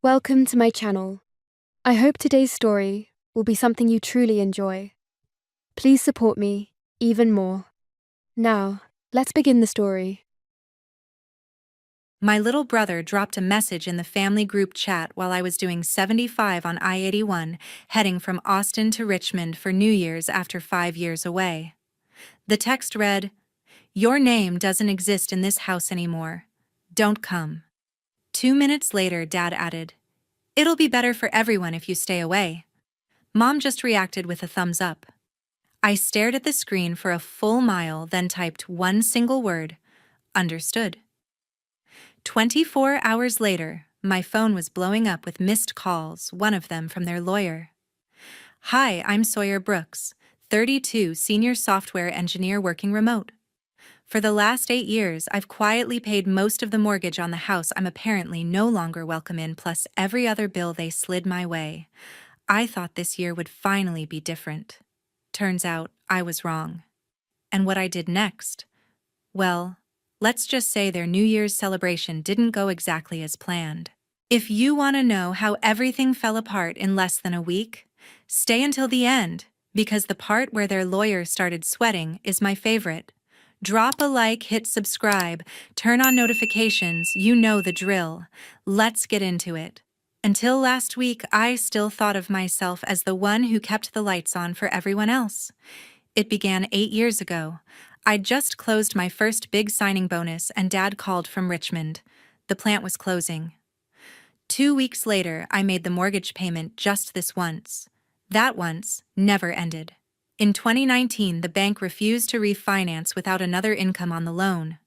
Welcome to my channel. I hope today's story will be something you truly enjoy. Please support me even more. Now, let's begin the story. My little brother dropped a message in the family group chat while I was doing 75 on I-81, heading from Austin to Richmond for New Year's after 5 years away. The text read, "Your name doesn't exist in this house anymore. Don't come." 2 minutes later, Dad added, "It'll be better for everyone if you stay away." Mom just reacted with a thumbs up. I stared at the screen for a full mile, then typed one single word, "Understood." 24 hours later, my phone was blowing up with missed calls, one of them from their lawyer. "Hi, I'm Sawyer Brooks, 32, senior software engineer working remote. For the last 8 years, I've quietly paid most of the mortgage on the house I'm apparently no longer welcome in, plus every other bill they slid my way. I thought this year would finally be different. Turns out I was wrong. And what I did next? Well, let's just say their New Year's celebration didn't go exactly as planned. If you want to know how everything fell apart in less than a week, stay until the end, because the part where their lawyer started sweating is my favorite. Drop a like, hit subscribe, turn on notifications, you know the drill. Let's get into it. Until last week, I still thought of myself as the one who kept the lights on for everyone else. It began 8 years ago. I'd just closed my first big signing bonus and Dad called from Richmond. The plant was closing. 2 weeks later, I made the mortgage payment just this once. That once never ended. In 2019, the bank refused to refinance without another income on the loan.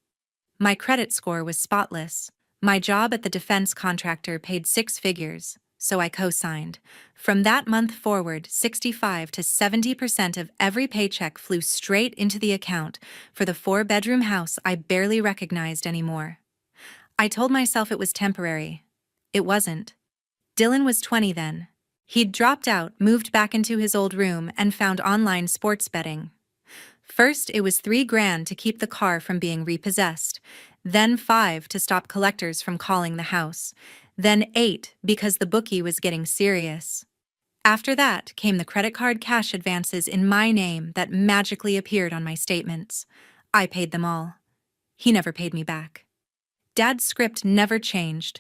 My credit score was spotless. My job at the defense contractor paid 6 figures, so I co-signed. From that month forward, 65 to 70% of every paycheck flew straight into the account for the 4-bedroom house I barely recognized anymore. I told myself it was temporary. It wasn't. Dylan was 20 then. He'd dropped out, moved back into his old room, and found online sports betting. First, it was $3,000 to keep the car from being repossessed, then $5,000 to stop collectors from calling the house, then $8,000 because the bookie was getting serious. After that came the credit card cash advances in my name that magically appeared on my statements. I paid them all. He never paid me back. Dad's script never changed.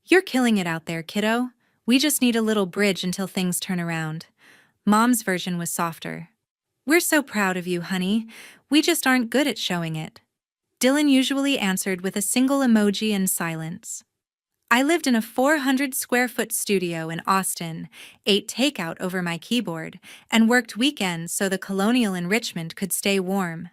"You're killing it out there, kiddo. We just need a little bridge until things turn around." Mom's version was softer. "We're so proud of you, honey. We just aren't good at showing it." Dylan usually answered with a single emoji and silence. I lived in a 400-square-foot studio in Austin, ate takeout over my keyboard, and worked weekends so the Colonial in Richmond could stay warm.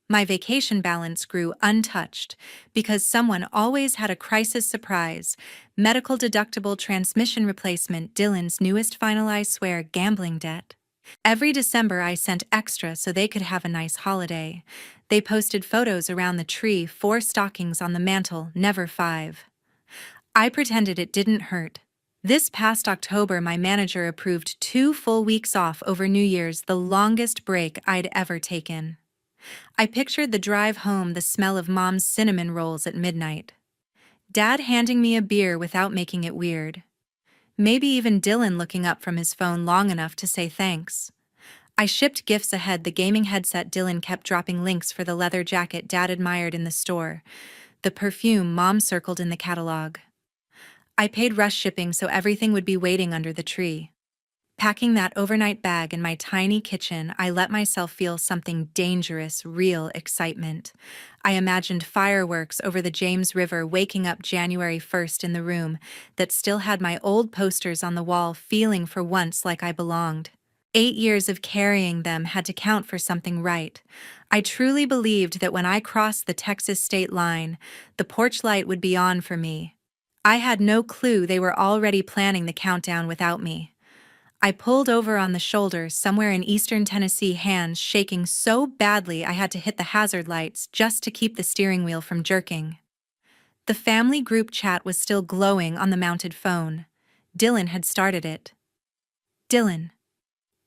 My vacation balance grew untouched because someone always had a crisis surprise, medical deductible transmission replacement, Dylan's newest finalized swear, gambling debt. Every December I sent extra so they could have a nice holiday. They posted photos around the tree, 4 stockings on the mantle, never 5. I pretended it didn't hurt. This past October, my manager approved 2 full weeks off over New Year's, the longest break I'd ever taken. I pictured the drive home, the smell of Mom's cinnamon rolls at midnight. Dad handing me a beer without making it weird. Maybe even Dylan looking up from his phone long enough to say thanks. I shipped gifts ahead, the gaming headset Dylan kept dropping links for, the leather jacket Dad admired in the store, the perfume Mom circled in the catalog. I paid rush shipping so everything would be waiting under the tree. Packing that overnight bag in my tiny kitchen, I let myself feel something dangerous, real excitement. I imagined fireworks over the James River, waking up January 1st in the room that still had my old posters on the wall, feeling for once like I belonged. 8 years of carrying them had to count for something, right? I truly believed that when I crossed the Texas state line, the porch light would be on for me. I had no clue they were already planning the countdown without me. I pulled over on the shoulder somewhere in eastern Tennessee, hands shaking so badly I had to hit the hazard lights just to keep the steering wheel from jerking. The family group chat was still glowing on the mounted phone. Dylan had started it. "Dylan,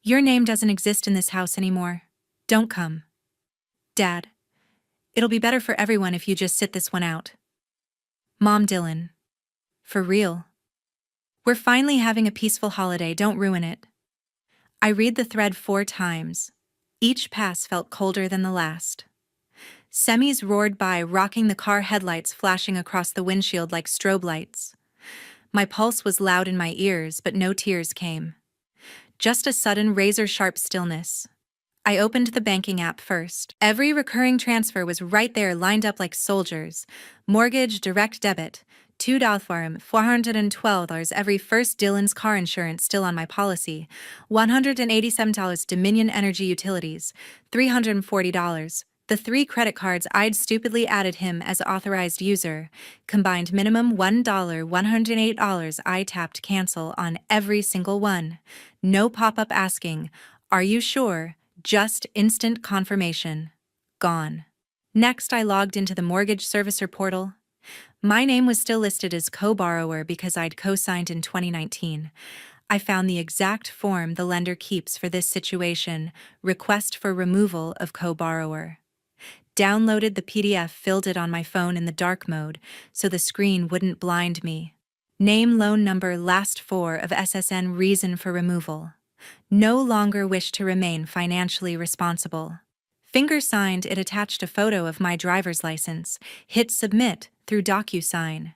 your name doesn't exist in this house anymore. Don't come." "Dad, it'll be better for everyone if you just sit this one out." Mom, Dylan, "For real? We're finally having a peaceful holiday, don't ruin it. I read the thread 4 times. Each pass felt colder than the last. Semis roared by, rocking the car headlights flashing across the windshield like strobe lights. My pulse was loud in my ears, but no tears came. Just a sudden razor-sharp stillness. I opened the banking app first. Every recurring transfer was right there, lined up like soldiers. Mortgage, direct debit, $2,412 every first. Dylan's car insurance still on my policy. $187 Dominion Energy Utilities, $340. The 3 credit cards I'd stupidly added him as authorized user. Combined minimum $1, $108. I tapped cancel on every single one. No pop-up asking, "Are you sure?" Just instant confirmation. Gone. Next, I logged into the mortgage servicer portal. My name was still listed as co-borrower because I'd co-signed in 2019. I found the exact form the lender keeps for this situation: request for removal of co-borrower. Downloaded the PDF, filled it on my phone in the dark mode so the screen wouldn't blind me. Name, loan number, last 4 of SSN, reason for removal. No longer wish to remain financially responsible. Finger signed. It attached a photo of my driver's license. Hit submit through DocuSign.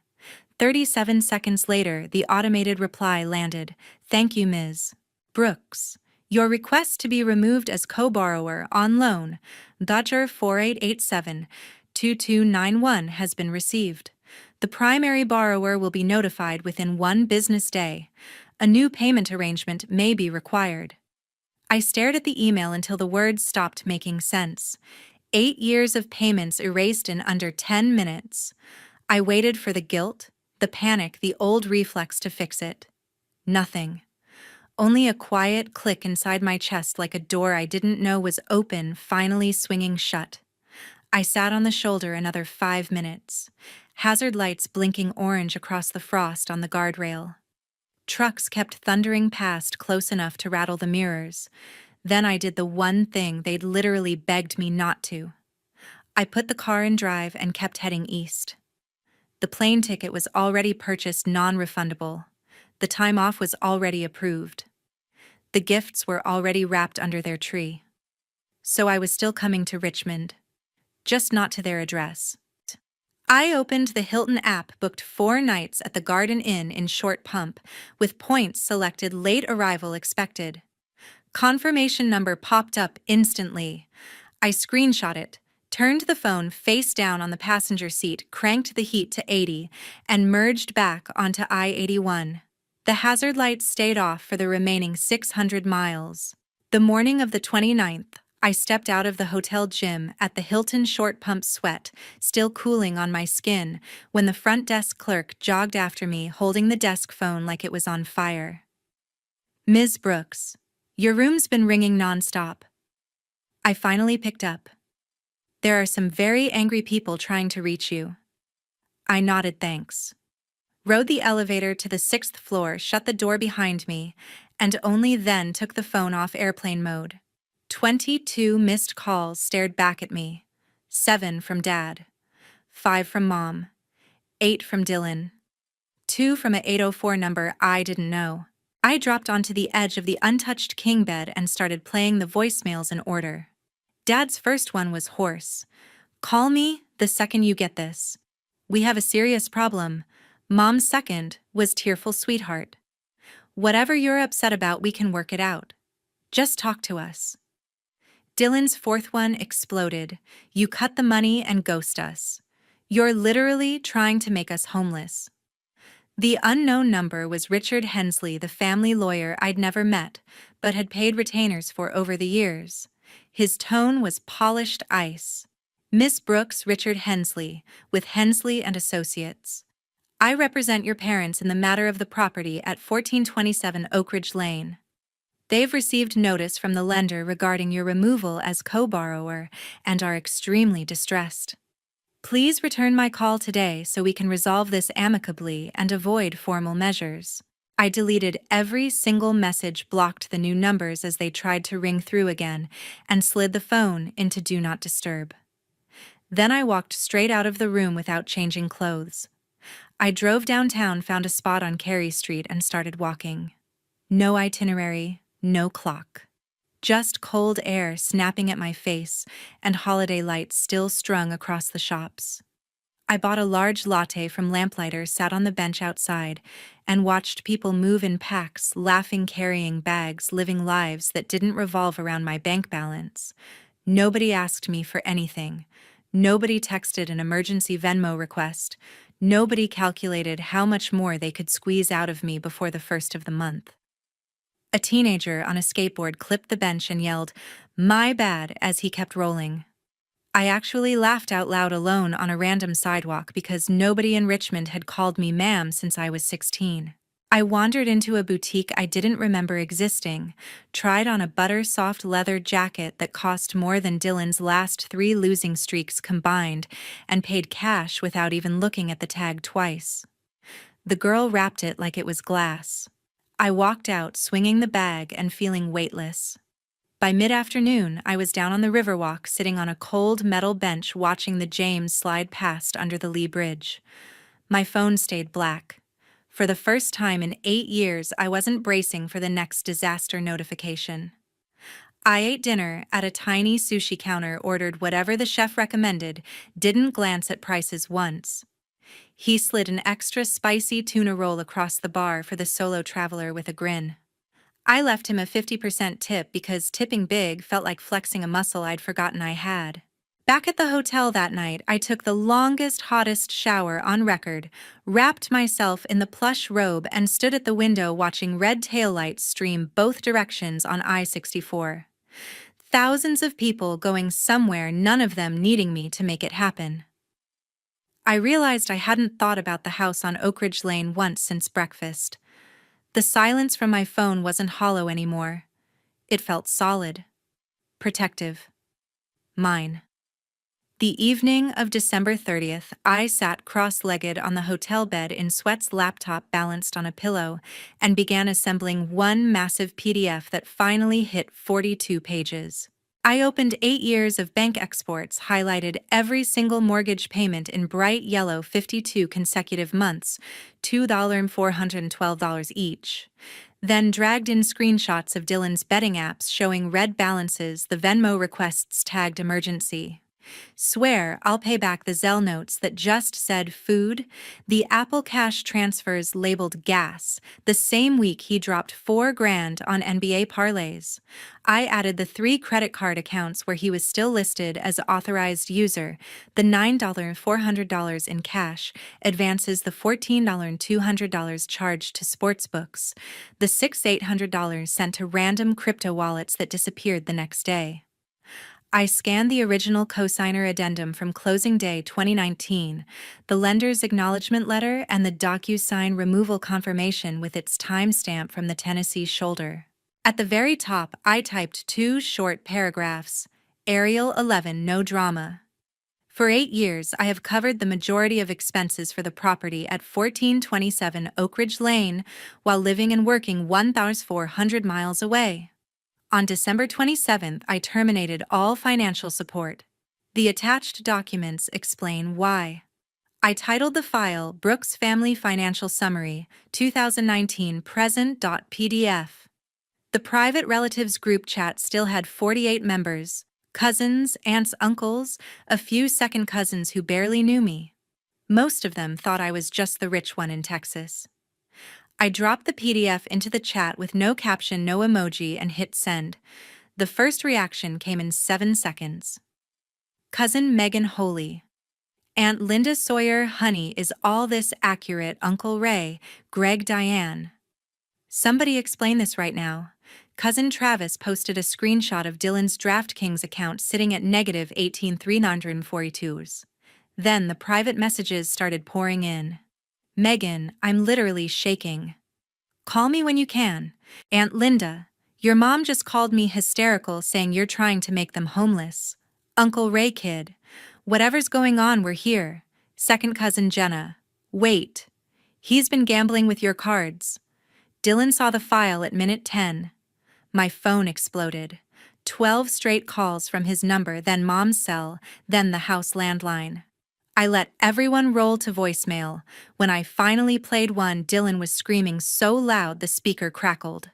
37 seconds later, the automated reply landed. Thank you, Ms. Brooks. Your request to be removed as co-borrower on loan, Dodger 4887-2291, has been received. The primary borrower will be notified within 1 business day. A new payment arrangement may be required. I stared at the email until the words stopped making sense. 8 years of payments erased in under 10 minutes. I waited for the guilt, the panic, the old reflex to fix it. Nothing. Only a quiet click inside my chest, like a door I didn't know was open, finally swinging shut. I sat on the shoulder another 5 minutes. Hazard lights blinking orange across the frost on the guardrail. Trucks kept thundering past, close enough to rattle the mirrors. Then I did the one thing they'd literally begged me not to. I put the car in drive and kept heading east. The plane ticket was already purchased, non-refundable. The time off was already approved. The gifts were already wrapped under their tree. So I was still coming to Richmond, just not to their address. I opened the Hilton app, booked 4 nights at the Garden Inn in Short Pump, with points selected, late arrival expected. Confirmation number popped up instantly. I screenshot it, turned the phone face down on the passenger seat, cranked the heat to 80, and merged back onto I-81. The hazard lights stayed off for the remaining 600 miles. The morning of the 29th, I stepped out of the hotel gym at the Hilton Short Pump, sweat still cooling on my skin, when the front desk clerk jogged after me, holding the desk phone like it was on fire. "Ms. Brooks, your room's been ringing nonstop." I finally picked up. "There are some very angry people trying to reach you." I nodded thanks. Rode the elevator to the 6th floor, shut the door behind me, and only then took the phone off airplane mode. 22 missed calls stared back at me. 7 from Dad. 5 from Mom. 8 from Dylan. 2 from a 804 number I didn't know. I dropped onto the edge of the untouched king bed and started playing the voicemails in order. Dad's first one was hoarse. "Call me the second you get this. We have a serious problem." Mom's second was tearful, "Sweetheart, whatever you're upset about, we can work it out. Just talk to us." Dylan's fourth one exploded. "You cut the money and ghost us. You're literally trying to make us homeless." The unknown number was Richard Hensley, the family lawyer I'd never met, but had paid retainers for over the years. His tone was polished ice. "Miss Brooks, Richard Hensley, with Hensley and Associates. I represent your parents in the matter of the property at 1427 Oak Ridge Lane. They've received notice from the lender regarding your removal as co-borrower and are extremely distressed. Please return my call today so we can resolve this amicably and avoid formal measures." I deleted every single message, blocked the new numbers as they tried to ring through again, and slid the phone into Do Not Disturb. Then I walked straight out of the room without changing clothes. I drove downtown, found a spot on Carey Street, and started walking. No itinerary, no clock. Just cold air snapping at my face and holiday lights still strung across the shops. I bought a large latte from Lamplighter, sat on the bench outside, and watched people move in packs, laughing, carrying bags, living lives that didn't revolve around my bank balance. Nobody asked me for anything. Nobody texted an emergency Venmo request. Nobody calculated how much more they could squeeze out of me before the first of the month. A teenager on a skateboard clipped the bench and yelled, "My bad," as he kept rolling. I actually laughed out loud alone on a random sidewalk because nobody in Richmond had called me ma'am since I was 16. I wandered into a boutique I didn't remember existing, tried on a butter-soft leather jacket that cost more than Dylan's last 3 losing streaks combined, and paid cash without even looking at the tag twice. The girl wrapped it like it was glass. I walked out, swinging the bag and feeling weightless. By mid-afternoon, I was down on the Riverwalk, sitting on a cold metal bench watching the James slide past under the Lee Bridge. My phone stayed black. For the first time in 8 years, I wasn't bracing for the next disaster notification. I ate dinner at a tiny sushi counter, ordered whatever the chef recommended, didn't glance at prices once. He slid an extra spicy tuna roll across the bar for the solo traveler with a grin. I left him a 50% tip because tipping big felt like flexing a muscle I'd forgotten I had. Back at the hotel that night, I took the longest, hottest shower on record, wrapped myself in the plush robe, and stood at the window watching red taillights stream both directions on I-64. Thousands of people going somewhere, none of them needing me to make it happen. I realized I hadn't thought about the house on Oak Ridge Lane once since breakfast. The silence from my phone wasn't hollow anymore. It felt solid, protective, mine. The evening of December 30th, I sat cross-legged on the hotel bed in Sweat's laptop balanced on a pillow and began assembling one massive PDF that finally hit 42 pages. I opened 8 years of bank exports, highlighted every single mortgage payment in bright yellow, 52 consecutive months, $2,412 each. Then dragged in screenshots of Dylan's betting apps showing red balances, the Venmo requests tagged emergency. Swear I'll pay back the Zelle notes that just said food, the Apple Cash transfers labeled gas, the same week he dropped $4,000 on NBA parlays. I added the 3 credit card accounts where he was still listed as authorized user, the $9,400 in cash, advances the $14,200 charged to sportsbooks, the $6,800 sent to random crypto wallets that disappeared the next day. I scanned the original cosigner addendum from closing day 2019, the lender's acknowledgement letter, and the DocuSign removal confirmation with its timestamp from the Tennessee shoulder. At the very top, I typed 2 short paragraphs. Ariel 11, no drama. For 8 years, I have covered the majority of expenses for the property at 1427 Oak Ridge Lane while living and working 1,400 miles away. On December 27th, I terminated all financial support. The attached documents explain why. I titled the file Brooks Family Financial Summary, 2019 present.pdf. The private relatives group chat still had 48 members, cousins, aunts, uncles, a few second cousins who barely knew me. Most of them thought I was just the rich one in Texas. I dropped the PDF into the chat with no caption, no emoji, and hit send. The first reaction came in 7 seconds. Cousin Megan Holy. Aunt Linda Sawyer, honey, is all this accurate? Uncle Ray, Greg, Diane. Somebody explain this right now. Cousin Travis posted a screenshot of Dylan's DraftKings account sitting at negative 18,342. Then the private messages started pouring in. Megan, I'm literally shaking. Call me when you can. Aunt Linda, your mom just called me hysterical saying you're trying to make them homeless. Uncle Ray kid, whatever's going on, we're here. Second cousin Jenna, wait. He's been gambling with your cards. Dylan saw the file at minute 10. My phone exploded. 12 straight calls from his number, then mom's cell, then the house landline. I let everyone roll to voicemail. When I finally played one, Dylan was screaming so loud the speaker crackled.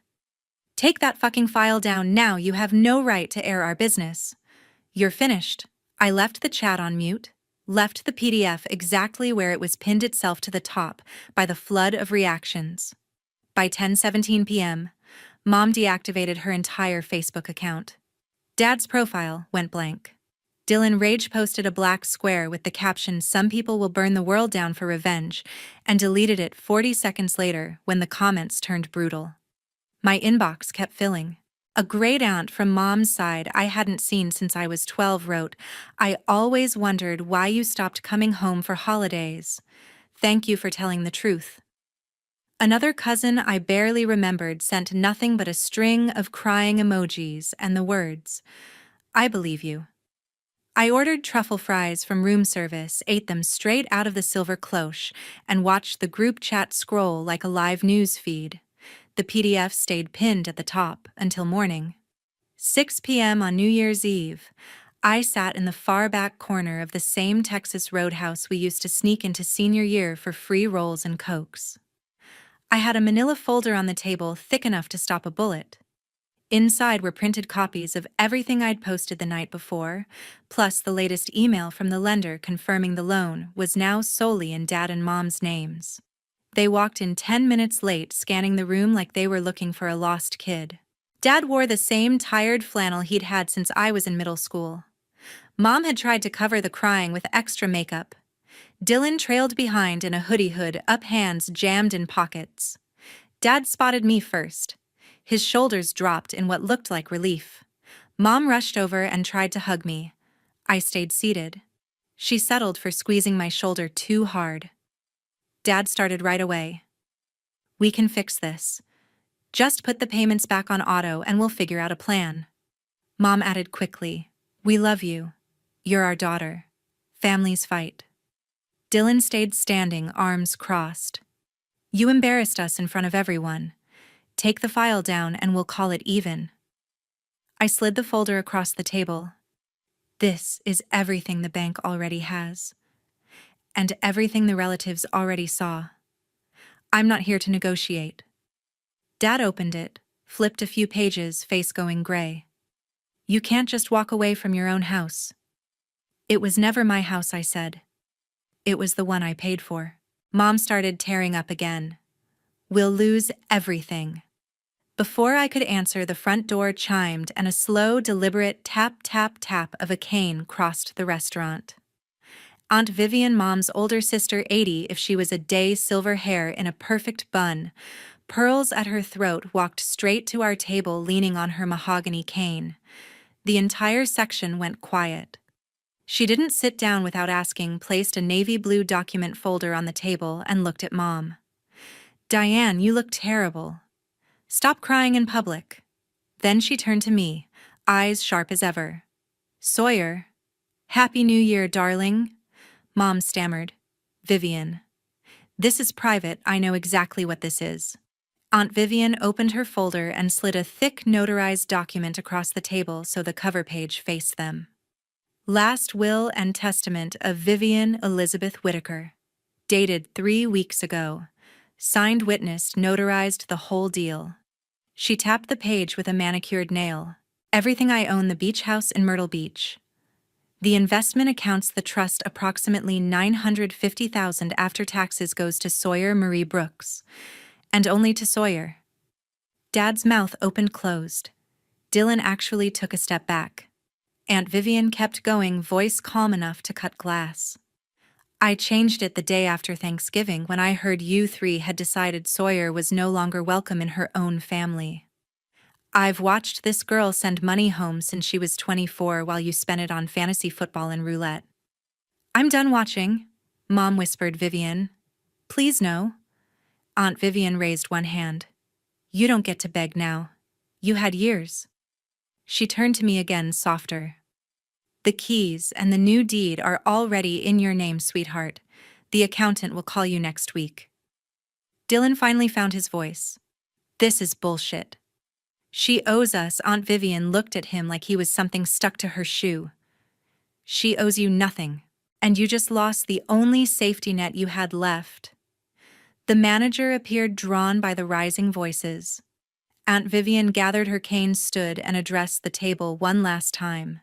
"Take that fucking file down now, you have no right to air our business." "You're finished." I left the chat on mute, left the PDF exactly where it was pinned itself to the top by the flood of reactions. By 10:17 p.m., Mom deactivated her entire Facebook account. Dad's profile went blank. Dylan rage posted a black square with the caption, "Some people will burn the world down for revenge," and deleted it 40 seconds later when the comments turned brutal. My inbox kept filling. A great aunt from Mom's side I hadn't seen since I was 12 wrote, "I always wondered why you stopped coming home for holidays. Thank you for telling the truth." Another cousin I barely remembered sent nothing but a string of crying emojis and the words, "I believe you." I ordered truffle fries from room service, ate them straight out of the silver cloche, and watched the group chat scroll like a live news feed. The PDF stayed pinned at the top until morning. 6 p.m. on New Year's Eve, I sat in the far back corner of the same Texas roadhouse we used to sneak into senior year for free rolls and cokes. I had a manila folder on the table thick enough to stop a bullet. Inside were printed copies of everything I'd posted the night before, plus the latest email from the lender confirming the loan was now solely in Dad and Mom's names. They walked in 10 minutes late, scanning the room like they were looking for a lost kid. Dad wore the same tired flannel he'd had since I was in middle school. Mom had tried to cover the crying with extra makeup. Dylan trailed behind in a hoodie hood, up hands jammed in pockets. Dad spotted me first. His shoulders dropped in what looked like relief. Mom rushed over and tried to hug me. I stayed seated. She settled for squeezing my shoulder too hard. Dad started right away. "We can fix this. Just put the payments back on auto and we'll figure out a plan." Mom added quickly, "We love you. You're our daughter. Families fight." Dylan stayed standing, arms crossed. "You embarrassed us in front of everyone. Take the file down and we'll call it even." I slid the folder across the table. This is everything the bank already has. And everything the relatives already saw. I'm not here to negotiate. Dad opened it, flipped a few pages, face going gray. "You can't just walk away from your own house." "It was never my house," I said. "It was the one I paid for." Mom started tearing up again. "We'll lose everything." Before I could answer, the front door chimed and a slow, deliberate tap, tap, tap of a cane crossed the restaurant. Aunt Vivian, Mom's older sister, 80 if she was a day, silver hair in a perfect bun, pearls at her throat, walked straight to our table leaning on her mahogany cane. The entire section went quiet. She didn't sit down without asking, placed a navy blue document folder on the table, and looked at Mom. "Diane, you look terrible. Stop crying in public." Then she turned to me, eyes sharp as ever. "Sawyer, Happy New Year, darling." Mom stammered, "Vivian. This is private, I know exactly what this is." Aunt Vivian opened her folder and slid a thick notarized document across the table so the cover page faced them. "Last Will and Testament of Vivian Elizabeth Whitaker. Dated 3 weeks ago. Signed, witnessed, notarized, the whole deal." She tapped the page with a manicured nail. "Everything I own, the beach house in Myrtle Beach. The investment accounts the trust approximately $950,000 after taxes goes to Sawyer Marie Brooks. And only to Sawyer." Dad's mouth opened closed. Dylan actually took a step back. Aunt Vivian kept going, voice calm enough to cut glass. "I changed it the day after Thanksgiving when I heard you three had decided Sawyer was no longer welcome in her own family. I've watched this girl send money home since she was 24 while you spent it on fantasy football and roulette." "I'm done watching," Mom whispered Vivian. "Please no." Aunt Vivian raised one hand. "You don't get to beg now. You had years." She turned to me again, softer. "The keys and the new deed are already in your name, sweetheart. The accountant will call you next week." Dylan finally found his voice. "This is bullshit. She owes us." Aunt Vivian looked at him like he was something stuck to her shoe. "She owes you nothing." And you just lost the only safety net you had left. The manager appeared, drawn by the rising voices. Aunt Vivian gathered her cane, stood, and addressed the table one last time.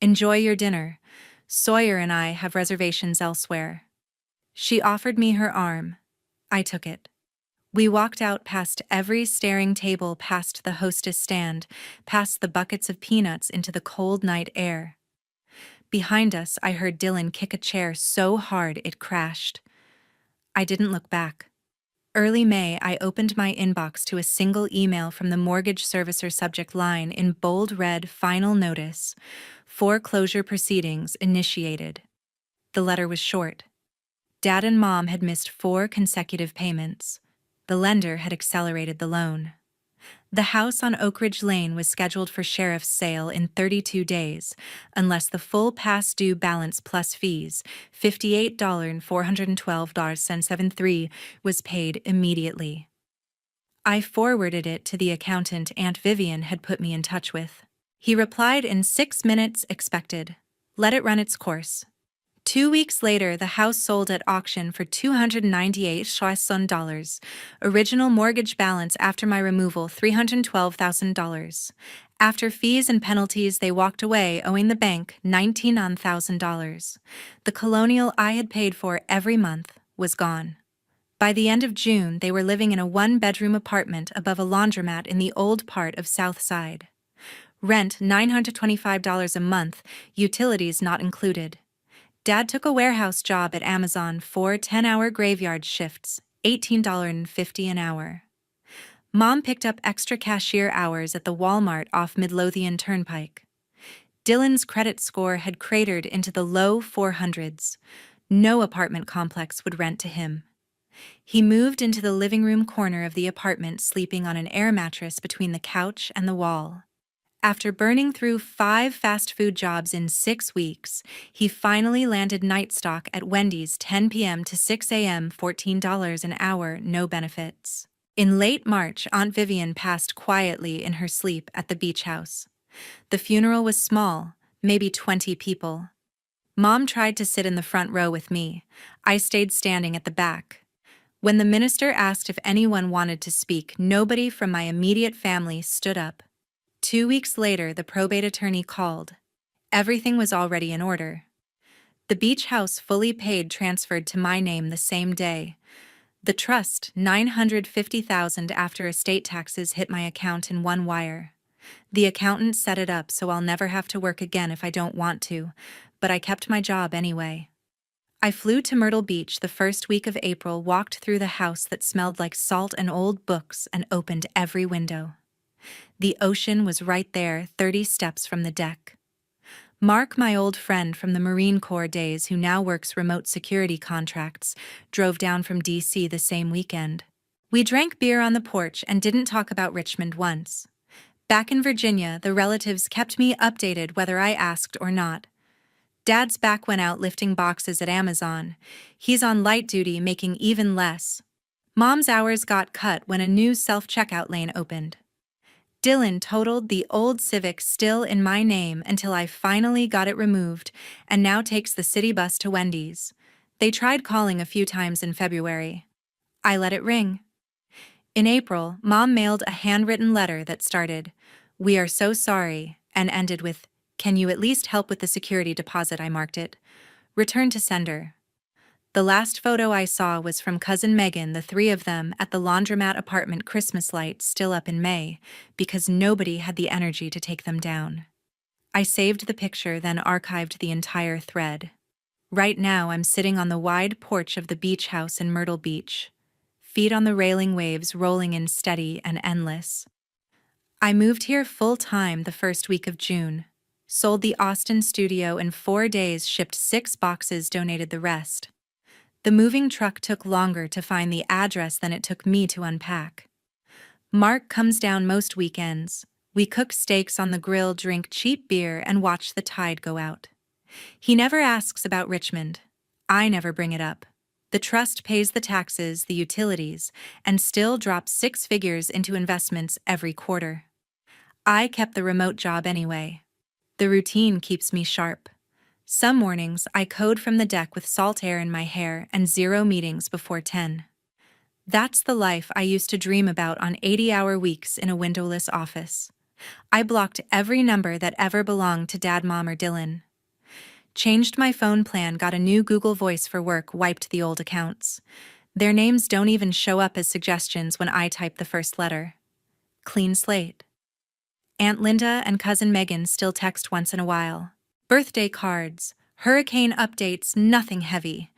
"Enjoy your dinner. Sawyer and I have reservations elsewhere." She offered me her arm. I took it. We walked out, past every staring table, past the hostess stand, past the buckets of peanuts, into the cold night air. Behind us, I heard Dylan kick a chair so hard it crashed. I didn't look back. Early May, I opened my inbox to a single email from the mortgage servicer, subject line in bold red, "Final notice. Foreclosure proceedings initiated." The letter was short. Dad and Mom had missed 4 consecutive payments. The lender had accelerated the loan. The house on Oak Ridge Lane was scheduled for sheriff's sale in 32 days, unless the full past due balance plus fees, $58,412.73, was paid immediately. I forwarded it to the accountant Aunt Vivian had put me in touch with. He replied in 6 minutes, expected. Let it run its course. 2 weeks later, the house sold at auction for $298,000. Original mortgage balance after my removal, $312,000. After fees and penalties, they walked away owing the bank $99,000. The colonial I had paid for every month was gone. By the end of June, they were living in a 1-bedroom apartment above a laundromat in the old part of South Side. Rent $925 a month, utilities not included. Dad took a warehouse job at Amazon, 4 10-hour graveyard shifts, $18.50 an hour. Mom picked up extra cashier hours at the Walmart off Midlothian Turnpike. Dylan's credit score had cratered into the low 400s. No apartment complex would rent to him. He moved into the living room corner of the apartment, sleeping on an air mattress between the couch and the wall. After burning through 5 fast food jobs in 6 weeks, he finally landed night stock at Wendy's, 10 p.m. to 6 a.m., $14 an hour, no benefits. In late March, Aunt Vivian passed quietly in her sleep at the beach house. The funeral was small, maybe 20 people. Mom tried to sit in the front row with me. I stayed standing at the back. When the minister asked if anyone wanted to speak, nobody from my immediate family stood up. 2 weeks later, the probate attorney called. Everything was already in order. The beach house, fully paid, transferred to my name the same day. The trust, $950,000 after estate taxes, hit my account in one wire. The accountant set it up so I'll never have to work again if I don't want to, but I kept my job anyway. I flew to Myrtle Beach the first week of April, walked through the house that smelled like salt and old books, and opened every window. The ocean was right there, 30 steps from the deck. Mark, my old friend from the Marine Corps days who now works remote security contracts, drove down from D.C. the same weekend. We drank beer on the porch and didn't talk about Richmond once. Back in Virginia, the relatives kept me updated whether I asked or not. Dad's back went out lifting boxes at Amazon. He's on light duty, making even less. Mom's hours got cut when a new self-checkout lane opened. Dylan totaled the old Civic, still in my name, until I finally got it removed, and now takes the city bus to Wendy's. They tried calling a few times in February. I let it ring. In April, Mom mailed a handwritten letter that started, "We are so sorry," and ended with, "Can you at least help with the security deposit?" I marked it. Return to sender. The last photo I saw was from cousin Megan, the 3 of them at the laundromat apartment Christmas lights, still up in May, because nobody had the energy to take them down. I saved the picture, then archived the entire thread. Right now, I'm sitting on the wide porch of the beach house in Myrtle Beach. Feet on the railing, waves rolling in steady and endless. I moved here full-time the first week of June. Sold the Austin studio in 4 days, shipped 6 boxes, donated the rest. The moving truck took longer to find the address than it took me to unpack. Mark comes down most weekends. We cook steaks on the grill, drink cheap beer, and watch the tide go out. He never asks about Richmond. I never bring it up. The trust pays the taxes, the utilities, and still drops 6 figures into investments every quarter. I kept the remote job anyway. The routine keeps me sharp. Some mornings, I code from the deck with salt air in my hair and 0 meetings before 10. That's the life I used to dream about on 80-hour weeks in a windowless office. I blocked every number that ever belonged to Dad, Mom, or Dylan. Changed my phone plan, got a new Google Voice for work, wiped the old accounts. Their names don't even show up as suggestions when I type the first letter. Clean slate. Aunt Linda and Cousin Megan still text once in a while. Birthday cards, hurricane updates, nothing heavy.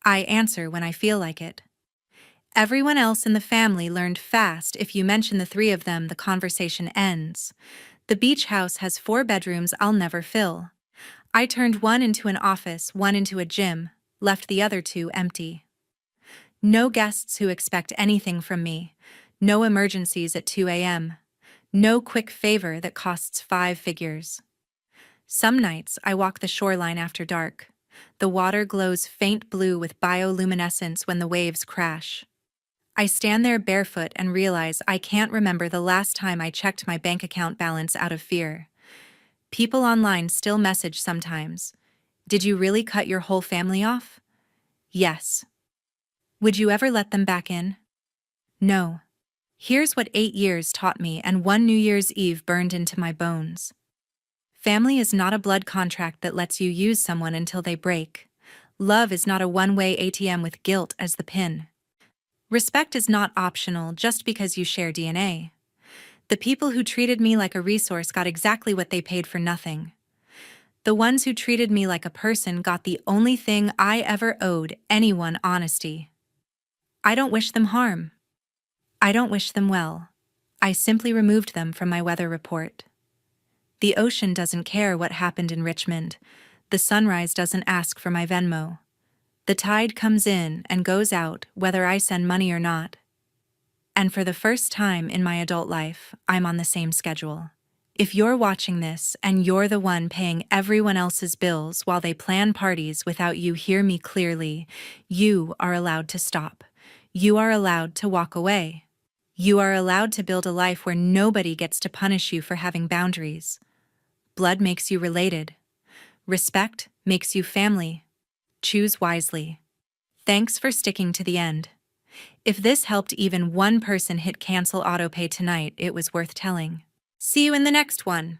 I answer when I feel like it. Everyone else in the family learned fast if you mention the 3 of them, the conversation ends. The beach house has 4 bedrooms I'll never fill. I turned one into an office, one into a gym, left the other 2 empty. No guests who expect anything from me. No emergencies at 2 a.m. No quick favor that costs 5 figures. Some nights I walk the shoreline after dark. The water glows faint blue with bioluminescence when the waves crash. I stand there barefoot and realize I can't remember the last time I checked my bank account balance out of fear. People online still message sometimes. Did you really cut your whole family off? Yes. Would you ever let them back in? No. Here's what 8 years taught me and one New Year's Eve burned into my bones. Family is not a blood contract that lets you use someone until they break. Love is not a one-way ATM with guilt as the PIN. Respect is not optional just because you share DNA. The people who treated me like a resource got exactly what they paid for nothing. The ones who treated me like a person got the only thing I ever owed anyone: honesty. I don't wish them harm. I don't wish them well. I simply removed them from my weather report. The ocean doesn't care what happened in Richmond. The sunrise doesn't ask for my Venmo. The tide comes in and goes out whether I send money or not. And for the first time in my adult life, I'm on the same schedule. If you're watching this and you're the one paying everyone else's bills while they plan parties without you, hear me clearly. You are allowed to stop. You are allowed to walk away. You are allowed to build a life where nobody gets to punish you for having boundaries. Blood makes you related. Respect makes you family. Choose wisely. Thanks for sticking to the end. If this helped even one person hit cancel autopay tonight, it was worth telling. See you in the next one.